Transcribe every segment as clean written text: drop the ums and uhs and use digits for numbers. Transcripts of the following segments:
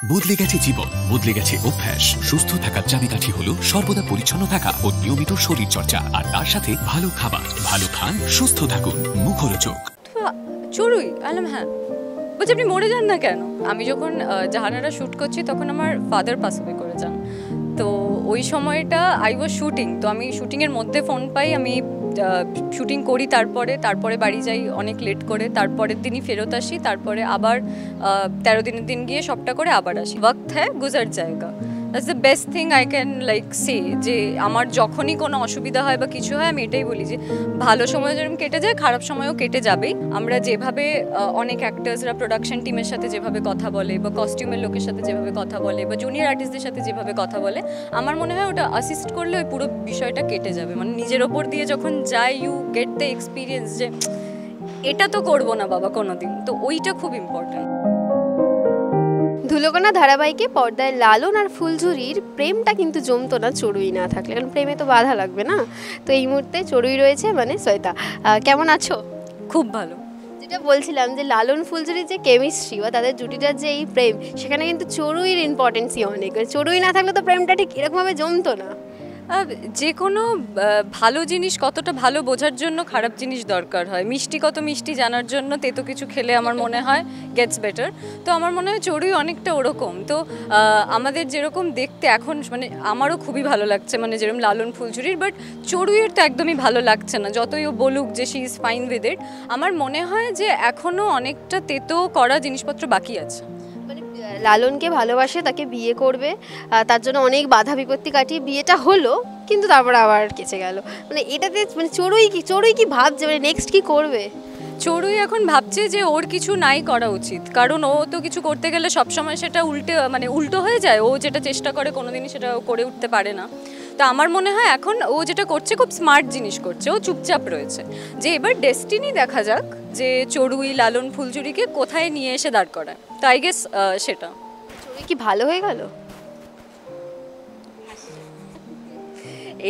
বদলে গেছে জীবন, বদলে গেছে অভ্যাস। সুস্থ থাকার চাবিকাঠি হলো সর্বদা পরিচ্ছন্ন থাকা ও নিয়মিত শরীর চর্চা, আর তার সাথে ভালো খাবার। ভালো খান, সুস্থ থাকুন, মুখরোচক। চড়ুই আলাম, হ্যাঁ বলছি আপনি মরে যান না কেন? আমি যখন জাহানারা শ্যুট করছি তখন আমার ফাদার পাস অ্যাওয়ে করে যান। তো ওই সময়টা আই ওয়াজ শুটিং, তো আমি শুটিংয়ের মধ্যে ফোন পাই, আমি শুটিং করি, তারপরে বাড়ি যাই অনেক লেট করে, তারপরের দিনই ফেরত আসি, তারপরে আবার 13 দিনের দিন গিয়ে সবটা করে আবার আসি। ওয়াক্ত হ্যায় গুজার জায়গা, that's the best thing I can like say. যে আমার যখনই কোনো অসুবিধা হয় বা কিছু হয় আমি এটাই বলি যে ভালো সময় যেরকম কেটে যায়, খারাপ সময়ও কেটে যাবেই। আমরা যেভাবে অনেক অ্যাক্টার্সরা প্রোডাকশন টিমের সাথে যেভাবে কথা বলে, বা কস্টিউমের লোকের সাথে যেভাবে কথা বলে, বা জুনিয়র আর্টিস্টদের সাথে যেভাবে কথা বলে, আমার মনে হয় ওটা অ্যাসিস্ট করলে ওই পুরো বিষয়টা কেটে যাবে। মানে নিজের ওপর দিয়ে যখন যায়, ইউ গেট দ্য এক্সপিরিয়েন্স যে এটা তো করবো না বাবা কোনোদিন, তো ওইটা খুব ইম্পর্ট্যান্ট। ধুলোকণা ধারাবাহিকে পর্দায় লালন আর ফুলঝুরির প্রেমটা কিন্তু জমতো না চড়ুই না থাকলে, কারণ প্রেমে তো বাধা লাগবে না। তো এই মুহূর্তে চড়ুই রয়েছে, মানে শ্বেতা। কেমন আছো? খুব ভালো। যেটা বলছিলাম যে লালন ফুলঝুরির যে কেমিস্ট্রি বা তাদের জুটিটার যে এই প্রেম, সেখানে কিন্তু চড়ুইয়ের ইম্পর্টেন্সই অনেক। চড়ুই না থাকলে তো প্রেমটা ঠিক এরকমভাবে জমতো না। যে কোনো ভালো জিনিস কতটা ভালো বোঝার জন্য খারাপ জিনিস দরকার হয়, মিষ্টি কত মিষ্টি জানার জন্য তেতো কিছু খেলে আমার মনে হয় গেটস বেটার। তো আমার মনে হয় চড়ুই অনেকটা ওরকম। তো আমাদের যেরকম দেখতে এখন, মানে আমারও খুবই ভালো লাগছে, মানে যেরকম লালন ফুলঝুরির, বাট চড়ুইয়ের তো একদমই ভালো লাগছে না, যতই ও বলুক যে she is fine with it. আমার মনে হয় যে এখনও অনেকটা তেতো করা জিনিসপত্র বাকি আছে। লালনকে ভালোবাসে, তাকে বিয়ে করবে, তার জন্য অনেক বাধা বিপত্তি কাটিয়ে বিয়েটা হলো, কিন্তু তারপর আবার কেচে গেল। মানে এটাতে মানে চড়ুই কি ভাবছে, মানে নেক্সট কি করবে? চড়ুই এখন ভাবছে যে ওর কিছু নাই করা উচিত, কারণ ও তো কিছু করতে গেলে সবসময় সেটা উল্টো হয়ে যায়। ও যেটা চেষ্টা করে কোনোদিনই সেটা করে উঠতে পারে না। তো আমার মনে হয় এখন ও যেটা করছে খুব স্মার্ট জিনিস করছে, ও চুপচাপ রয়েছে। যে এবার ডেস্টিনি দেখা যাক যে চড়ুই লালন ফুলঝুরিকে কোথায় নিয়ে এসে দাঁড় করায়। তো আই গেস সেটা। চড়ুই কি ভালো হয়ে গেল?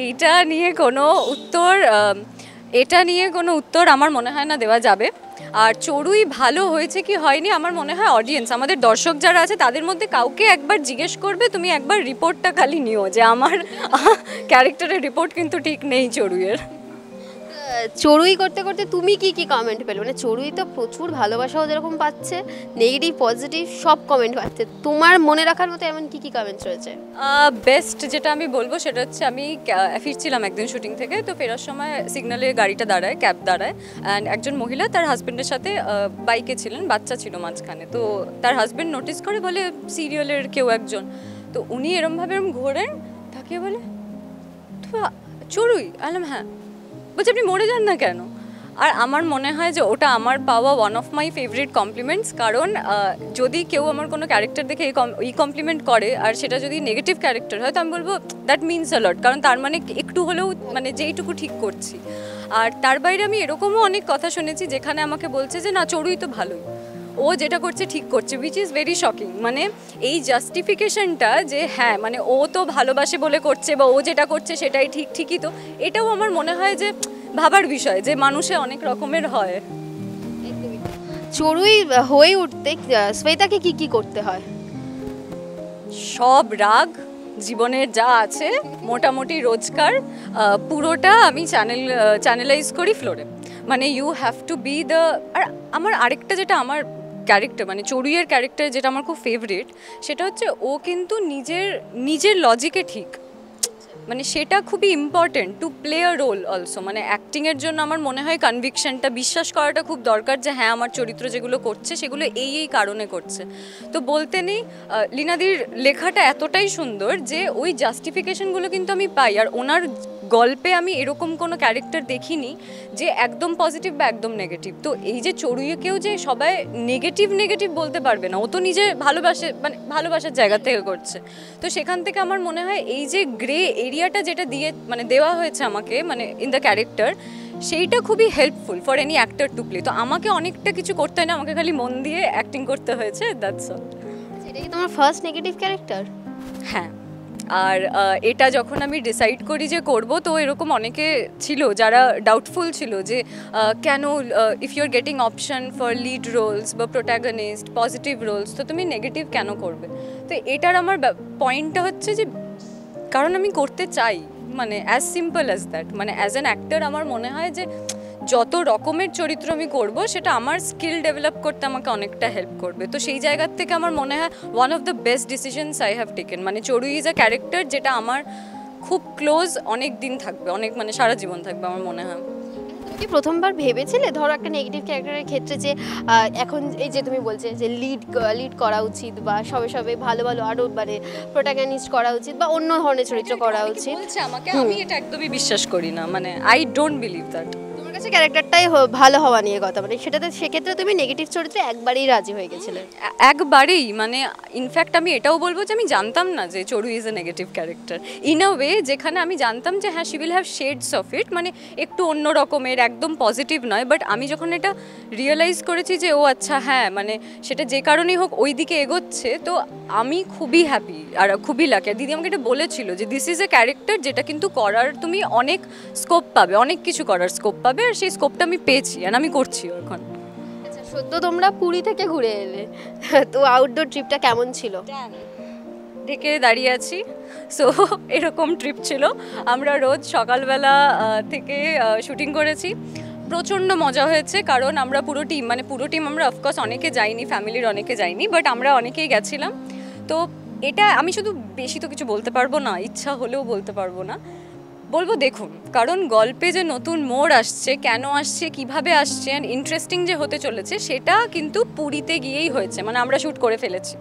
এটা নিয়ে কোনো উত্তর আমার মনে হয় না দেওয়া যাবে। আর চড়ুই ভালো হয়েছে কি হয়নি, আমার মনে হয় অডিয়েন্স, আমাদের দর্শক যারা আছে তাদের মধ্যে কাউকে একবার জিজ্ঞেস করবে, তুমি একবার রিপোর্টটা খালি নিও যে আমার ক্যারেক্টারের রিপোর্ট কিন্তু ঠিক নেই চড়ুইয়ের। চড়ুই করতে করতে তুমি কি কমেন্ট পেলে? মানে চড়ুই তো প্রচুর ভালোবাসাও যেরকম পাচ্ছে, নেগেটিভ পজিটিভ সব কমেন্ট পাচ্ছে, তোমার মনে রাখার মতো এমন কি কমেন্টস রয়েছে? বেস্ট যেটা আমি বলবো সেটা হচ্ছে, আমি ফিরছিলাম একদিন শুটিং থেকে, তো ফেরার সময় সিগনালে গাড়িটা দাঁড়ায়, ক্যাব দাঁড়ায়, অ্যান্ড একজন মহিলা তার হাজব্যান্ডের সাথে বাইকে ছিলেন, বাচ্চা ছিল মাঝখানে। তো তার হাজব্যান্ড নোটিস করে, বলে সিরিয়ালের কেউ একজন। তো উনি এরমভাবে ঘোরেন, তাকিয়ে বলে চড়ুই আলাম, হ্যাঁ বলছি আপনি মরে যান না কেন? আর আমার মনে হয় যে ওটা আমার পাওয়া one of my favourite compliments. কারণ যদি কেউ আমার কোনো ক্যারেক্টার দেখে এই কমপ্লিমেন্ট করে, আর সেটা যদি নেগেটিভ ক্যারেক্টার হয়, তো আমি বলবো দ্যাট মিনস আ লট, কারণ তার মানে একটু হলেও মানে যেইটুকু ঠিক করছি। আর তার বাইরে আমি এরকমও অনেক কথা শুনেছি যেখানে আমাকে বলছে যে না চড়ুই তো ভালোই, ও যেটা করছে ঠিক করছে, উইচ ইজ ভেরি শকিং। মানে এই জাস্টিফিকেশনটা যে হ্যাঁ মানে ও তো ভালোবাসে বলে করছে, বা ও যেটা করছে সেটাই ঠিকই, তো এটাও আমার মনে হয় যে ভাবার বিষয়, যে মানুষে অনেক রকমের হয়। চড়ুই হয়ে উঠতে শ্বেতাকে কি করতে হয়? সব রাগ জীবনের যা আছে মোটামুটি রোজকার পুরোটা আমি চ্যানেলাইজ করি ফ্লোরে। মানে you have to be the. আর আমার আরেকটা যেটা আমার ক্যারেক্টার, মানে চড়ুইয়ের ক্যারেক্টার যেটা আমার খুব ফেভারিট, সেটা হচ্ছে ও কিন্তু নিজের লজিকে ঠিক, মানে সেটা খুবই important to play a role also. মানে অ্যাক্টিংয়ের জন্য আমার মনে হয় কনভিকশনটা, বিশ্বাস করাটা খুব দরকার যে হ্যাঁ আমার চরিত্র যেগুলো করছে সেগুলো এই কারণে করছে। তো বলতে নেই লীনাদির লেখাটা এতটাই সুন্দর যে ওই জাস্টিফিকেশনগুলো কিন্তু আমি পাই। আর ওনার গল্পে আমি এরকম কোনো ক্যারেক্টার দেখিনি যে একদম পজিটিভ বা একদম নেগেটিভ। তো এই যে চড়ুইকেও যে সবাই নেগেটিভ বলতে পারবে না, ও তো নিজে মানে ভালোবাসার জায়গা থেকে করছে। তো সেখান থেকে আমার মনে হয় এই যে গ্রে এরিয়াটা যেটা দেওয়া হয়েছে আমাকে, মানে ইন দ্য ক্যারেক্টার, সেইটা খুবই helpful for any actor to play. তো আমাকে অনেকটা কিছু করতে হয় না, আমাকে খালি মন দিয়ে অ্যাক্টিং করতে হয়েছে, দ্যাটস অল। এটা কি তোমার ফার্স্ট নেগেটিভ ক্যারেক্টার? হ্যাঁ, আর এটা যখন আমি ডিসাইড করি যে করব, তো এরকম অনেকে ছিল যারা ডাউটফুল ছিল যে কেন if you are getting option for lead roles বা প্রোটাগনিস্ট পজিটিভ রোলস, তো তুমি নেগেটিভ কেন করবে? তো এটার আমার পয়েন্টটা হচ্ছে যে কারণ আমি করতে চাই, মানে অ্যাজ সিম্পল অ্যাজ দ্যাট। মানে অ্যাজ অ্যান অ্যাক্টর আমার মনে হয় যে যত রকমের চরিত্র আমি করব সেটা আমার স্কিল ডেভেলপ করতে আমাকে অনেকটা হেল্প করবে। তো সেই জায়গার থেকে আমার মনে হয় one of the best decisions I have taken. মানে চড়ুই ইজ আ ক্যারেক্টার যেটা আমার খুব ক্লোজ, অনেক দিন থাকবে, অনেক মানে সারা জীবন থাকবে আমার মনে হয়। কি প্রথমবার ভেবেছিলে ধরো একটা নেগেটিভ ক্যারেক্টারের ক্ষেত্রে যে এখন এই যে তুমি বলছে যে লিড করা উচিত বা সবে সবে ভালো ভালো আরও মানে প্রোটাগনিস্ট করা উচিত বা অন্য ধরনের চরিত্র করা উচিত, বলছে আমাকে, আমি এটা একদমই বিশ্বাস করি না, মানে আই ডোন্ট বিলিভ দ্যাট। তোমার কাছে ক্যারেক্টারটাই ভালো হওয়া নিয়ে কথা, মানে সেটাতে সেক্ষেত্রে তুমি নেগেটিভ চরিত্রে একবারেই রাজি হয়ে গেছিলে? একবারেই, মানে ইনফ্যাক্ট আমি এটাও বলবো যে আমি জানতাম না যে চড়ুই is a negative character in a way, যেখানে আমি জানতাম যে হ্যাঁ she will have shades of it, মানে একটু অন্য রকমের, একদম পজিটিভ নয়। বাট আমি যখন এটা রিয়েলাইজ করেছি যে ও আচ্ছা হ্যাঁ মানে সেটা যে কারণেই হোক ওই দিকে এগোচ্ছে, তো আমি খুবই হ্যাপি আর খুবই লাকি। আর দিদি আমাকে এটা বলেছিল যে দিস ইজ এ ক্যারেক্টার যেটা কিন্তু করার তুমি অনেক স্কোপ পাবে, অনেক কিছু করার স্কোপ পাবে, আর সেই স্কোপটা আমি পেয়েছি আর আমি করছিও এখন। আচ্ছা, সদ্য তোমরা পুরী থেকে ঘুরে এলে, তো আউটডোর ট্রিপটা কেমন ছিল? ঢেকে দাঁড়িয়ে আছি, সো এরকম ট্রিপ ছিল। আমরা রোজ সকালবেলা থেকে শুটিং করেছি, প্রচণ্ড মজা হয়েছে কারণ আমরা পুরো টিম আমরা অফকোর্স অনেকে যাইনি, ফ্যামিলির অনেকে যাইনি, বাট আমরা অনেকেই গেছিলাম। তো এটা আমি শুধু বেশি তো কিছু বলতে পারবো না, ইচ্ছা হলেও বলতে পারবো না, বলবো দেখুন, কারণ গল্পে যে নতুন মোড় আসছে, কেন আসছে, কিভাবে আসছে, অ্যান্ড ইন্টারেস্টিং যে হতে চলেছে সেটা কিন্তু পুরীতে গিয়েই হয়েছে, মানে আমরা শ্যুট করে ফেলেছি।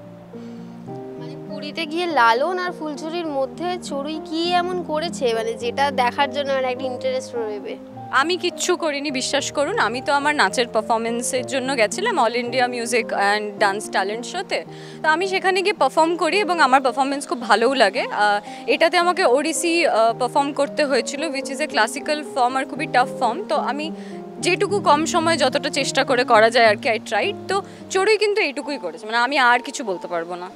মানে পুরীতে গিয়ে লালন আর ফুলঝুরির মধ্যে চড়ুই কি এমন করেছে মানে যেটা দেখার জন্য আর একটা ইন্টারেস্ট রয়েবে? আমি কিচ্ছু করিনি, বিশ্বাস করুন। আমি তো আমার নাচের পারফরমেন্সের জন্য গেছিলাম all India music and dance talent শোতে। তো আমি সেখানে গিয়ে পারফর্ম করি এবং আমার পারফরমেন্স খুব ভালোও লাগে। এটাতে আমাকে ওড়িশি পারফর্ম করতে হয়েছিল, which is a classical form আর খুবই টাফ ফর্ম। তো আমি যেটুকু কম সময় যতটা চেষ্টা করে করা যায় আর কি, আই ট্রাইড। তো চড়ুই কিন্তু এইটুকুই করেছে, মানে আমি আর কিছু বলতে পারবো না।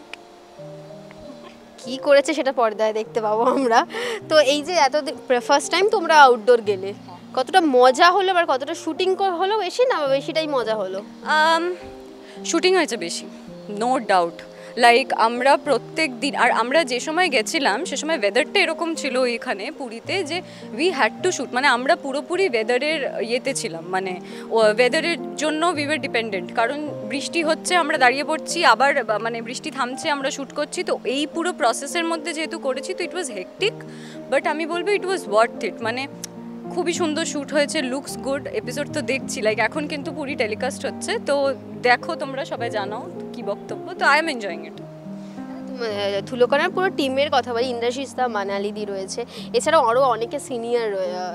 কি করেছে সেটা পর্দায় দেখতে পাবো আমরা। তো এই যে এত ফার্স্ট টাইম তোমরা আউটডোর গেলে, কতটা মজা হলো আর কতটা শুটিং হলো বেশি, না বেশিটাই মজা হলো? শুটিং হয়েছে বেশি, নো ডাউট। লাইক আমরা প্রত্যেক দিন, আর আমরা যে সময় গেছিলাম সে সময় ওয়েদারটা এরকম ছিল এখানে পুরীতে যে উই হ্যাড টু শ্যুট, মানে আমরা পুরোপুরি ওয়েদারের ইয়েতে ছিলাম, মানে ওয়েদারের জন্য উই ওয়ার ডিপেন্ডেন্ট। কারণ বৃষ্টি হচ্ছে আমরা দাঁড়িয়ে পড়ছি, আবার মানে বৃষ্টি থামছে আমরা শ্যুট করছি। তো এই পুরো প্রসেসের মধ্যে যেহেতু করেছি, তো ইট ওয়াজ হেকটিক, বাট আমি বলবো ইট ওয়াজ ওয়ার্থ ইট। মানে খুবই সুন্দর শ্যুট হয়েছে, লুকস গুড। এপিসোড তো দেখছি, লাইক এখন কিন্তু পুরী টেলিকাস্ট হচ্ছে, তো দেখো তোমরা সবাই জানাও কি বক্তব্য। তো আই এম এনজয়িং ইট। ধুলোকণার পুরো টিমের কথা বলি, ইন্দ্রাশিস দা, মানালিদি রয়েছে, এছাড়াও আরও অনেকে সিনিয়র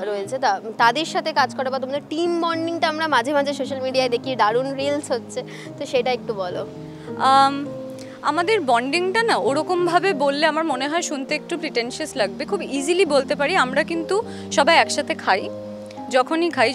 রয়েছে, তাদের সাথে কাজ করা বা তোমাদের টিম বন্ডিংটা আমরা মাঝে মাঝে সোশ্যাল মিডিয়ায় দেখি, দারুণ রিলস হচ্ছে, তো সেটা একটু বলো। আমাদের বন্ডিংটা না ওরকমভাবে বললে আমার মনে হয় শুনতে একটু প্রিটেনশিয়াস লাগবে, খুব ইজিলি বলতে পারি। আমরা কিন্তু সবাই একসাথে খাই,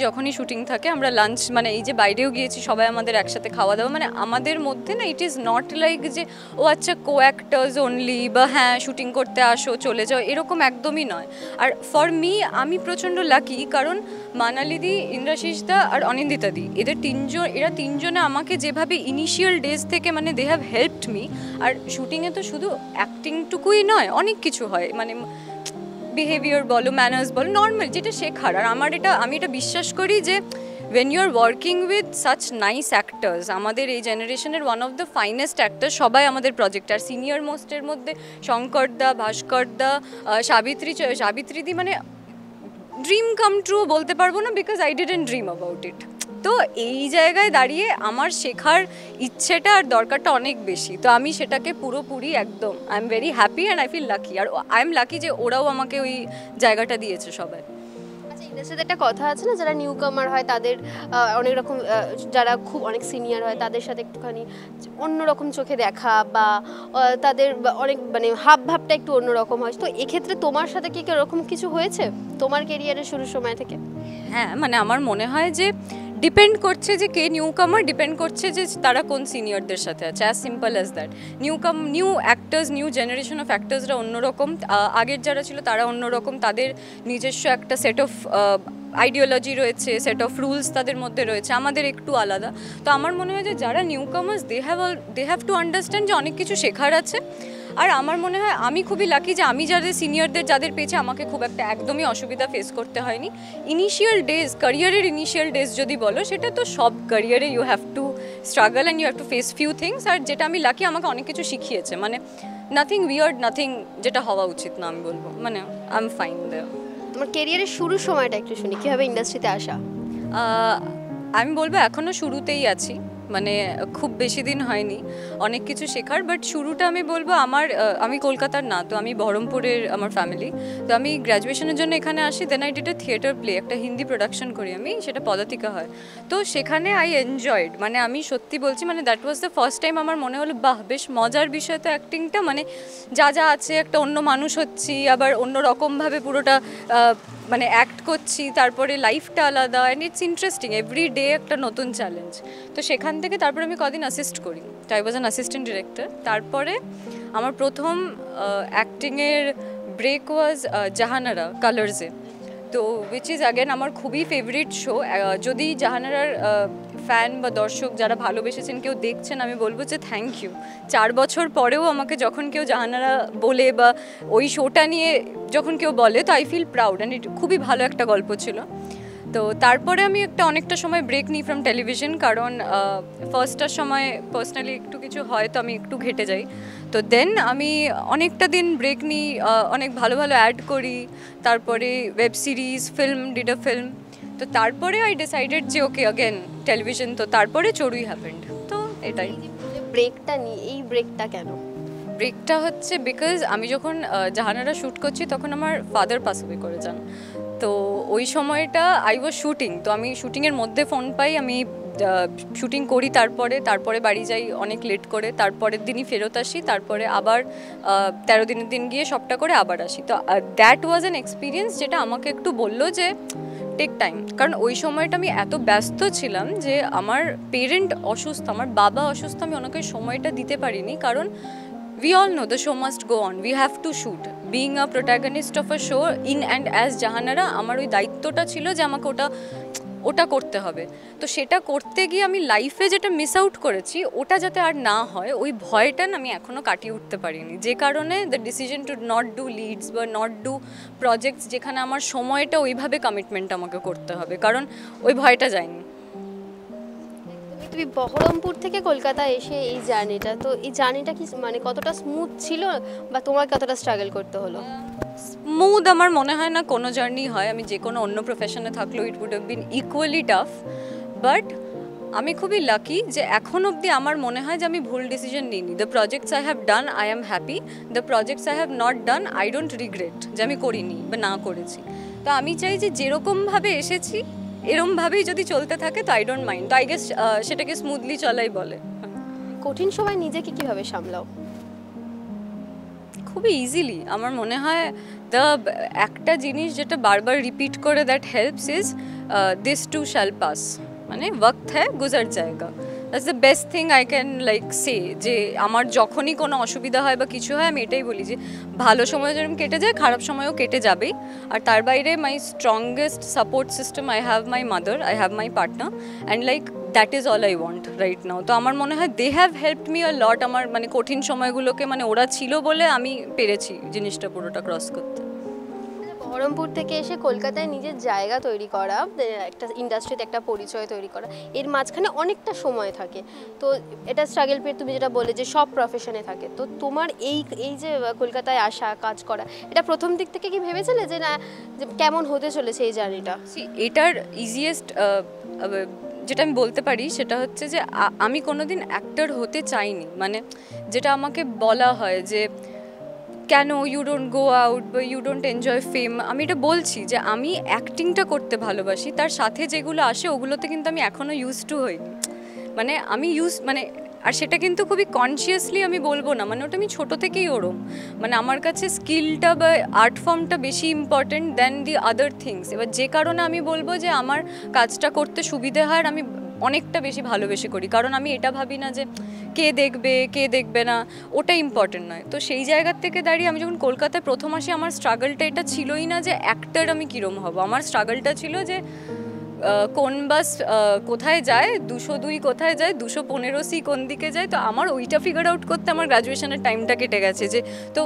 যখনই শুটিং থাকে আমরা লাঞ্চ, মানে এই যে বাইরেও গিয়েছি সবাই আমাদের একসাথে খাওয়া দাওয়া, মানে আমাদের মধ্যে না ইট ইজ নট লাইক যে ও আচ্ছা কো অ্যাক্টার্স অনলি বা হ্যাঁ শুটিং করতে আসো চলে যাও, এরকম একদমই নয়। আর ফর মি আমি প্রচণ্ড লাকি, কারণ মানালিদি, ইন্দ্রাশিস দা আর অনিন্দিতা দি, এরা তিনজনে আমাকে যেভাবে ইনিশিয়াল ডেজ থেকে মানে দে হ্যাভ হেল্পড মি। আর শুটিংয়ে তো শুধু অ্যাক্টিংটুকুই নয়, অনেক কিছু হয়, মানে বিহেভিয়ার বলো, ম্যানার্স বলো, নর্মাল যেটা শেখার। আর আমি এটা বিশ্বাস করি যে when you are working with such nice actors, আমাদের এই জেনারেশনের one of the finest actor সবাই আমাদের প্রজেক্ট। আর সিনিয়র মোস্টের মধ্যে শঙ্কর দা, ভাস্কর দা, সাবিত্রীদি, মানে ড্রিম কাম ট্রু বলতে পারবো না, because I didn't dream about it. তো এই জায়গায় দাঁড়িয়ে আমার শেখার ইচ্ছেটা আর দরকারটা অনেক বেশি, তো আমি সেটাকে পুরোপুরি একদম I am very happy and I feel lucky. আর আই এম লাকি যে ওরাও আমাকে ওই জায়গাটা দিয়েছে সবাই। আচ্ছা, ইন্ডাস্ট্রিতে একটা কথা আছে না, যারা নিউ কামার হয় তাদের অনেক রকম, যারা খুব অনেক সিনিয়র হয় তাদের সাথে একটুখানি অন্যরকম চোখে দেখা বা তাদের অনেক মানে ভাবটা একটু অন্যরকম হয়। তো এক্ষেত্রে তোমার সাথে কি এরকম কিছু হয়েছে তোমার কেরিয়ারের শুরুর সময় থেকে? হ্যাঁ, মানে আমার মনে হয় যে ডিপেন্ড করছে যে কে নিউ কামার, ডিপেন্ড করছে যে তারা কোন সিনিয়রদের সাথে আছে, as simple as that. New actors, new generation of অ্যাক্টার্সরা অন্যরকম, আগের যারা ছিল তারা অন্যরকম, তাদের নিজস্ব একটা সেট অফ আইডিওলজি রয়েছে, সেট অফ রুলস তাদের মধ্যে রয়েছে, আমাদের একটু আলাদা। তো আমার মনে হয় যে যারা newcomers they have to understand যে অনেক কিছু শেখার আছে। আর আমার মনে হয় আমি খুবই লাকি যে আমি যাদের সিনিয়রদের যাদের পেয়েছি আমাকে খুব একটা একদমই অসুবিধা ফেস করতে হয়নি। ইনিশিয়াল ডেজ, ক্যারিয়ারের ইনিশিয়াল ডেজ যদি বলো, সেটা তো সব ক্যারিয়ারে you have to struggle and you have to face few things. আর যেটা আমি লাকি, আমাকে অনেক কিছু শিখিয়েছে, মানে নাথিং উইয়ার্ড, নাথিং যেটা হওয়া উচিত না আমি বলবো, মানে আই এম ফাইন দেয়ার। তোমার ক্যারিয়ারের শুরুর সময়টা একটু শুনি, কীভাবে ইন্ডাস্ট্রিতে আসা? আমি বলবো এখনও শুরুতেই আছি, মানে খুব বেশি দিন হয়নি অনেক কিছু শেখার। বাট শুরুটা আমি বলবো আমি কলকাতার না, তো আমি বহরমপুরের আমার ফ্যামিলি। তো আমি গ্র্যাজুয়েশনের জন্য এখানে আসি, then I did a theatre play, একটা হিন্দি প্রোডাকশন করি আমি, সেটা পদাতিকা হয়। তো সেখানে আই এনজয়েড, মানে আমি সত্যি বলছি, মানে that was the first time আমার মনে হলো বাহ বেশ মজার বিষয় তো অ্যাক্টিংটা, মানে যা আছে একটা অন্য মানুষ হচ্ছি, আবার অন্য রকমভাবে পুরোটা মানে অ্যাক্ট করছি, তারপরে লাইফটা আলাদা, and it's interesting, every day একটা নতুন চ্যালেঞ্জ। তো সেখান থেকে তারপরে আমি কদিন অ্যাসিস্ট করি, তো I was an assistant director. তারপরে আমার প্রথম অ্যাক্টিংয়ের ব্রেক ওয়াজ জাহানারা কালার্সে, তো উইচ ইজ অ্যাগেন আমার খুবই ফেভারিট শো। যদি জাহানারার ফ্যান বা দর্শক যারা ভালোবেসেছেন কেউ দেখছেন, আমি বলবো যে থ্যাংক ইউ। 4 বছর পরেও আমাকে যখন কেউ জাহানারা বলে বা ওই শোটা নিয়ে যখন কেউ বলে, তো I feel proud, and it খুবই ভালো একটা গল্প ছিল। তো তারপরে আমি অনেকটা সময় ব্রেক নিই ফ্রম টেলিভিশন, কারণ ফার্স্টটার সময় পার্সোনালি একটু কিছু হয়, তো আমি একটু ঘেটে যাই। তো দেন আমি অনেকটা দিন ব্রেক নিই, অনেক ভালো ভালো অ্যাড করি, তারপরে web series, did a film. তো তারপরে আই ডিসাইডেড যে ওকে অ্যাগেন টেলিভিশন, তো তারপরে চড়ুই হ্যাপেন্ড। তো এটাই ব্রেকটা নিই, এই ব্রেকটা কেন? ব্রেকটা হচ্ছে বিকজ আমি যখন জাহানারা শ্যুট করছি তখন আমার ফাদার পাস অ্যাওয়ে করে যান। তো ওই সময়টা আই ওয়াজ শুটিং, তো আমি শুটিংয়ের মধ্যে ফোন পাই, আমি শুটিং করি, তারপরে বাড়ি যাই অনেক লেট করে, তারপরের দিনই ফেরত আসি, তারপরে আবার 13 দিনের দিন গিয়ে সবটা করে আবার আসি। তো দ্যাট ওয়াজ অ্যান এক্সপিরিয়েন্স যেটা আমাকে একটু বললো যে টেক টাইম, কারণ ওই সময়টা আমি এত ব্যস্ত ছিলাম যে আমার পেরেন্ট অসুস্থ, আমার বাবা অসুস্থ, আমি ওনাকে সময়টা দিতে পারিনি, কারণ we all know the show must go on, we have to shoot. Being a protagonist of a show in and as Jahanara, আমার ওই দায়িত্বটা ছিল যে আমাকে ওটা করতে হবে। তো সেটা করতে গিয়ে আমি লাইফে যেটা মিস আউট করেছি ওটা যাতে আর না হয়, ওই ভয়টা আমি এখনও কাটিয়ে উঠতে পারিনি, যে কারণে the decision to not do leads বা নট ডু প্রজেক্টস যেখানে আমার সময়টা ওইভাবে কমিটমেন্ট আমাকে করতে হবে, কারণ ওই ভয়টা যায়নি। তুমি বহরমপুর থেকে কলকাতা এসে এই জার্নিটা, তো এই জার্নিটা কি মানে কতটা স্মুথ ছিল বা তোমার কতটা স্ট্রাগল করতে হলো? স্মুথ আমার মনে হয় না কোনো জার্নি হয়, আমি যে কোনো অন্য প্রফেশনে থাকলেও it would have been equally tough. But আমি খুবই লাকি যে এখন অবধি আমার মনে হয় যে আমি ভুল ডিসিশন নিইনি। The projects I have done I am happy, the projects I have not done I don't regret যে আমি করিনি বা না করেছি। তো আমি চাই যে যেরকমভাবে এসেছি এরমভাবেই যদি চলতে থাকে তো আই ডোন্ট মাইন্ড। তো আই গেস সেটাকে স্মুথলি চলাই বলে। কঠিন সময় নিজেকে কিভাবে সামলাও? খুবই ইজিলি। আমার মনে হয় একটা জিনিস যেটা বারবার রিপিট করে that helps is this too shall pass, মানে ওয়াক্ত হ্যায় গুজার জায়গা। That's the best thing I can like say. যে আমার যখনই কোনো অসুবিধা হয় বা কিছু হয় আমি এটাই বলি যে ভালো সময় যেরকম কেটে যায় খারাপ সময়ও কেটে যাবেই। আর তার বাইরে my strongest support system I have my mother, I have my partner, and like that is all I want right now. তো আমার মনে হয় they have helped me a lot. আমার মানে কঠিন সময়গুলোকে মানে ওরা ছিল বলে আমি পেরেছি জিনিসটা পুরোটা ক্রস করতে। বহরমপুর থেকে এসে কলকাতায় নিজের জায়গা তৈরি করা, একটা ইন্ডাস্ট্রিতে একটা পরিচয় তৈরি করা, এর মাঝখানে অনেকটা সময় থাকে। তো এটা স্ট্রাগল পিরিয়ড তুমি যেটা বলে যে সব প্রফেশনে থাকে, তো তোমার এই যে কলকাতায় আসা কাজ করা, এটা প্রথম দিক থেকে কি ভেবেছিলে যে না যে কেমন হতে চলেছে এই জার্নিটা? এটার ইজিয়েস্ট যেটা আমি বলতে পারি সেটা হচ্ছে যে আমি কোনোদিন অ্যাক্টর হতে চাইনি। মানে যেটা আমাকে বলা হয় যে কেন ইউ ডোন্ট গো আউট বা ইউ ডোন্ট এনজয় ফেম, আমি এটা বলছি যে আমি অ্যাক্টিংটা করতে ভালোবাসি, তার সাথে যেগুলো আসে ওগুলোতে কিন্তু আমি এখনও ইউজ টু হইনি। মানে আমি আর সেটা কিন্তু খুবই কনসিয়াসলি আমি বলবো না, মানে ওটা আমি ছোটো থেকেই ওরম, মানে আমার কাছে স্কিলটা বা আর্ট ফর্মটা বেশি important than the other things. এবার যে কারণে আমি বলবো যে আমার কাজটা করতে সুবিধে হয়, আর আমি অনেকটা বেশি ভালোবেসে করি, কারণ আমি এটা ভাবি না যে কে দেখবে কে দেখবে না, ওটা ইম্পর্টেন্ট নয়। তো সেই জায়গার থেকে দাঁড়িয়ে আমি যখন কলকাতায় প্রথম আসি, আমার স্ট্রাগলটা এটা ছিলই না যে অ্যাক্টর আমি কীরম হব, আমার স্ট্রাগলটা ছিল যে কোন বাস কোথায় যায়, 202 কোথায় যায়, 215C কোন দিকে যায়। তো আমার ওইটা ফিগার আউট করতে আমার গ্র্যাজুয়েশনের টাইমটা কেটে গেছে। যে তো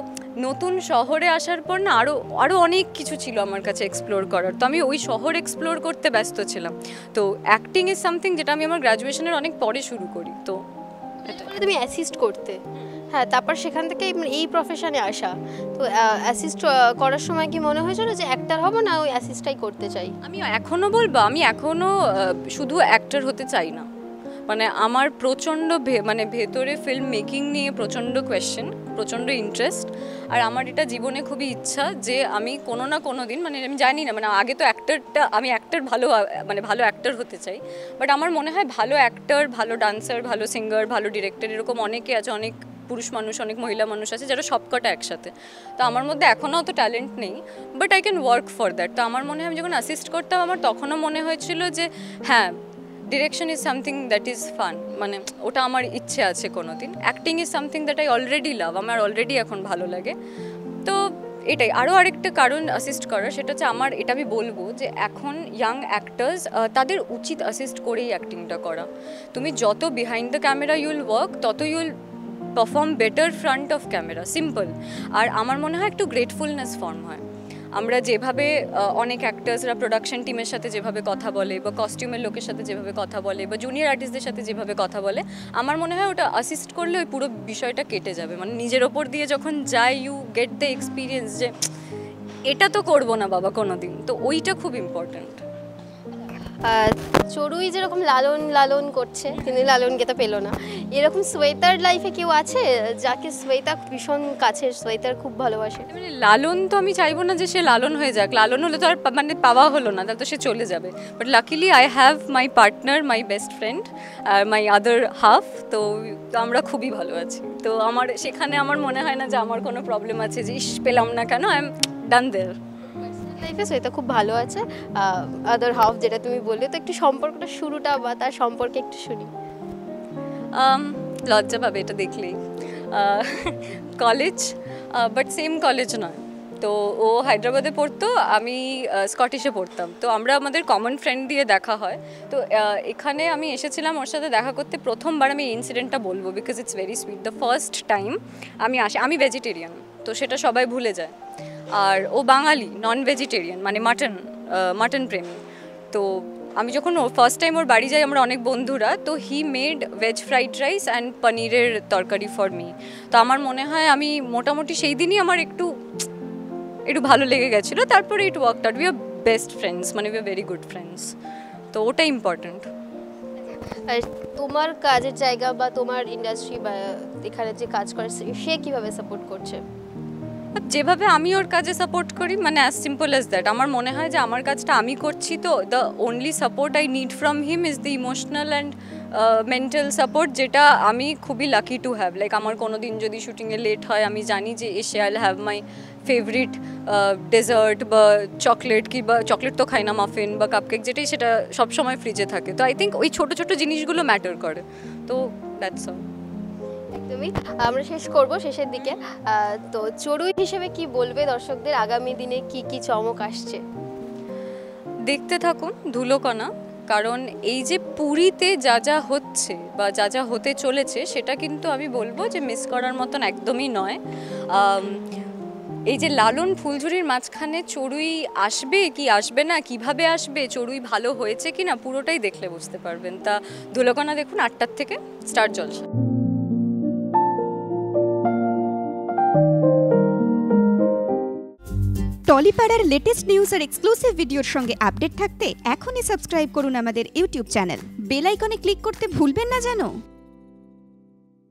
নতুন শহরে আসার পর না আরও অনেক কিছু ছিল আমার কাছে এক্সপ্লোর করার, তো আমি ওই শহর এক্সপ্লোর করতে ব্যস্ত ছিলাম। তো অ্যাক্টিং ইজ সামথিং যেটা আমি আমার গ্র্যাজুয়েশনের অনেক পরে শুরু করি। তো তুমি অ্যাসিস্ট করতে, হ্যাঁ, তারপর সেখান থেকে এই প্রফেশনে আসা। তো অ্যাসিস্ট করার সময় কি মনে হয়েছিল যে অ্যাক্টর হব না ওই অ্যাসিস্টটাই করতে চাই? আমি এখনও বলবো, আমি এখনও শুধু অ্যাক্টর হতে চাই না, মানে আমার প্রচণ্ড মানে ভেতরে ফিল্ম মেকিং নিয়ে প্রচণ্ড কোয়েশ্চেন, প্রচণ্ড ইন্টারেস্ট। আর আমার এটা জীবনে খুবই ইচ্ছা যে আমি কোনো না কোনো দিন, মানে আমি জানি না, মানে আগে তো আমি অ্যাক্টর ভালো অ্যাক্টর হতে চাই, বাট আমার মনে হয় ভালো অ্যাক্টর, ভালো ডান্সার, ভালো সিঙ্গার, ভালো ডিরেক্টর এরকম অনেকে আছে, অনেক পুরুষ মানুষ, অনেক মহিলা মানুষ আছে যারা সবকটা একসাথে। তো আমার মধ্যে এখনও অত ট্যালেন্ট নেই, but I can work for that. তো আমার মনে হয় আমি যখন অ্যাসিস্ট করতাম, আমার তখনও মনে হয়েছিল যে হ্যাঁ, direction is something that is fun, মানে ওটা আমার ইচ্ছে আছে কোনো দিন। Acting is something that I already love, আমার অলরেডি এখন ভালো লাগে। তো এটাই আরও আরেকটা কারণ অ্যাসিস্ট করার, সেটা হচ্ছে আমার এটা আমি বলবো যে এখন ইয়াং অ্যাক্টার্স তাদের উচিত অ্যাসিস্ট করেই অ্যাক্টিংটা করা। তুমি যত behind the camera you'll work, তত you'll perform better front of camera, simple. আর আমার মনে হয় একটু গ্রেটফুলনেস ফর্ম হয়। আমরা যেভাবে অনেক অ্যাক্টার্সরা প্রোডাকশন টিমের সাথে যেভাবে কথা বলে, বা কস্টিউমের লোকের সাথে যেভাবে কথা বলে, বা জুনিয়র আর্টিস্টদের সাথে যেভাবে কথা বলে, আমার মনে হয় ওটা অ্যাসিস্ট করলে ওই পুরো বিষয়টা কেটে যাবে। মানে নিজের ওপর দিয়ে যখন যায়, ইউ গেট দ্য এক্সপিরিয়েন্স যে এটা তো করবো না বাবা কোনো দিন। তো ওইটা খুব ইম্পর্ট্যান্ট। চড়ুই যেরকম লালন করছে, তিনি লালনকে তো পেলো না, এরকম শ্বেতার লাইফে কেউ আছে যাকে শ্বেতা ভীষণ কাছের, শ্বেতার খুব ভালোবাসে? মানে লালন তো আমি চাইবো না যে সে লালন হয়ে যাক, লালন হলে তো আর মানে পাওয়া হলো না, তাহলে তো সে চলে যাবে। But luckily I have my partner, my best friend, my other half. তো আমরা খুবই ভালো আছি। তো আমার সেখানে আমার মনে হয় না যে আমার কোনো প্রবলেম আছে যে ইস পেলাম না কেন, আই এম ডান দেয়ার। লাইফে শ্বেতা খুব ভালো আছে, আদার হাফ যেটা তুমি বললে, তো একটু সম্পর্কটা শুরুটা বা তার সম্পর্কে একটু শুনি। লজ্জা পাবে এটা দেখলেই। কলেজ, বাট সেম কলেজ নয়। তো ও হায়দ্রাবাদে পড়তো, আমি স্কটিশে পড়তাম। তো আমরা আমাদের কমন ফ্রেন্ড দিয়ে দেখা হয়। তো এখানে আমি এসেছিলাম ওর সাথে দেখা করতে। প্রথমবার আমি এই ইনসিডেন্টটা বলবো, because it's very sweet. The first time আমি ভেজিটেরিয়ান, তো সেটা সবাই ভুলে যায়। আর ও বাঙালি, নন ভেজিটেরিয়ান, মানে মাটন প্রেমী। তো আমি যখন ফার্স্ট টাইম ওর বাড়ি যাই, আমরা অনেক বন্ধুরা, তো he made veg fried rice and পনিরের তরকারি ফর মি। তো আমার মনে হয় আমি মোটামুটি সেই দিনই আমার একটু ভালো লেগে গেছিলো। তারপরে it worked out, we are best friends, মানে we are very good friends. তো ওটা ইম্পর্ট্যান্ট। তোমার কাজের জায়গা বা তোমার ইন্ডাস্ট্রি বা এখানে যে কাজ করে সে কিভাবে সাপোর্ট করছে? যেভাবে আমি ওর কাজে সাপোর্ট করি, মানে অ্যাজ সিম্পল অ্যাজ দ্যাট। আমার মনে হয় যে আমার কাজটা আমি করছি, তো the only support I need from him is the emotional and mental support, যেটা আমি খুবই লাকি টু হ্যাভ। লাইক আমার কোনো দিন যদি শুটিংয়ে লেট হয়, আমি জানি যে এসে I have my favourite dessert বা চকলেট, কি বা চকলেট তো খাই না, মাফিন বা কাপকেক, যেটাই সেটা সবসময় ফ্রিজে থাকে। তো আই থিঙ্ক ওই ছোটো ছোটো জিনিসগুলো ম্যাটার করে। তো দ্যাটস অল। একদমই, আমরা শেষ করব, শেষের দিকে। তো চড়ুই হিসেবে কি বলবে দর্শকদের, আগামী দিনে কি কি চমক আসছে? দেখতে থাকুন ধুলোকণা, কারণ এই যে পুরীতে যা যা হচ্ছে বা যা যা হতে চলেছে, সেটা কিন্তু আমি বলবো যে মিস করার মতন একদমই নয়। এই যে লালন ফুলঝুরির মাঝখানে চড়ুই আসবে কি আসবে না, কিভাবে আসবে, চড়ুই ভালো হয়েছে কি না, পুরোটাই দেখলে বুঝতে পারবেন। তা ধুলোকণা দেখুন 8টার থেকে, স্টার জলসা। টলিপাড়ার লেটেস্ট নিউজ আর এক্সক্লুসিভ ভিডিওর সঙ্গে আপডেট থাকতে এখনই সাবস্ক্রাইব করুন আমাদের ইউটিউব চ্যানেল। বেল আইকনে ক্লিক করতে ভুলবেন না যেন।